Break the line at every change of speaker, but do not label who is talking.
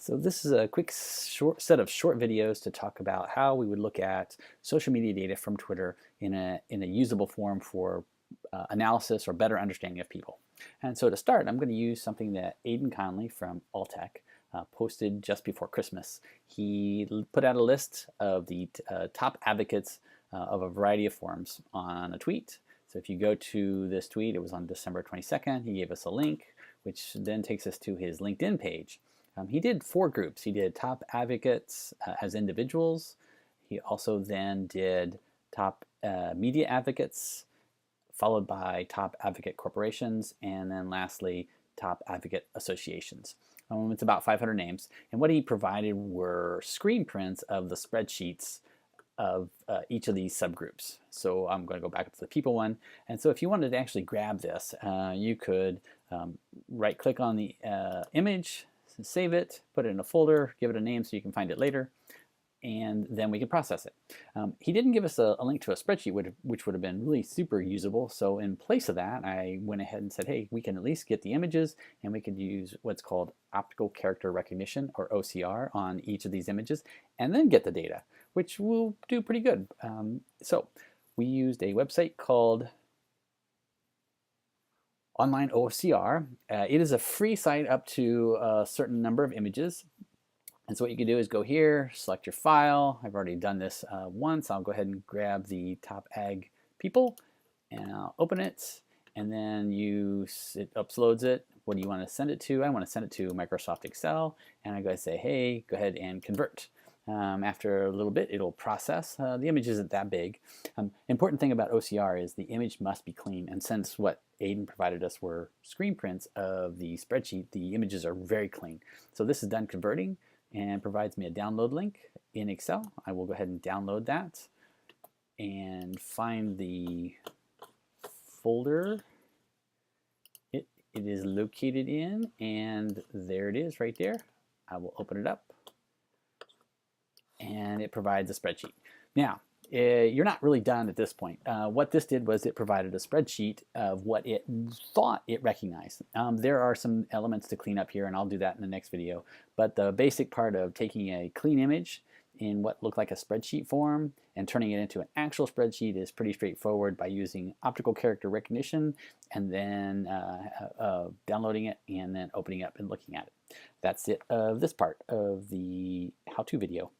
So this is a quick short set of short videos to talk about how we would look at social media data from Twitter in a usable form for analysis or better understanding of people. And so to start, I'm going to use something that Aidan Conley from Alltech posted just before Christmas. He put out a list of the top advocates of a variety of forums on a tweet. So if you go to this tweet, it was on December 22nd, he gave us a link, which then takes us to his LinkedIn page. He did 4 groups. He did top advocates as individuals. He also then did top media advocates, followed by top advocate corporations, and then lastly, top advocate associations. It's about 500 names. And what he provided were screen prints of the spreadsheets of each of these subgroups. So I'm going to go back up to the people one. And so if you wanted to actually grab this, you could right click on the image, save it, put it in a folder, give it a name so you can find it later, and then we can process it. He didn't give us a link to a spreadsheet, which would have been really super usable. So in place of that, I went ahead and said, hey, we can at least get the images, and we could use what's called optical character recognition, or OCR, on each of these images, and then get the data, which will do pretty good. So we used a website called Online OCR. It is a free site up to a certain number of images. And so what you can do is go here, select your file. I've already done this once. I'll go ahead and grab the top ag people and I'll open it. And then it uploads it. What do you want to send it to? I want to send it to Microsoft Excel. And I go and say, hey, go ahead and convert. After a little bit, it'll process. The image isn't that big. Important thing about OCR is the image must be clean. And since what Aidan provided us were screen prints of the spreadsheet, the images are very clean. So this is done converting and provides me a download link in Excel. I will go ahead and download that and find the folder it is located in, and there it is right there. I will open it up, and it provides a spreadsheet. Now, you're not really done at this point. What this did was it provided a spreadsheet of what it thought it recognized. There are some elements to clean up here, and I'll do that in the next video. But the basic part of taking a clean image in what looked like a spreadsheet form and turning it into an actual spreadsheet is pretty straightforward by using optical character recognition and then downloading it and then opening up and looking at it. That's it of this part of the how-to video.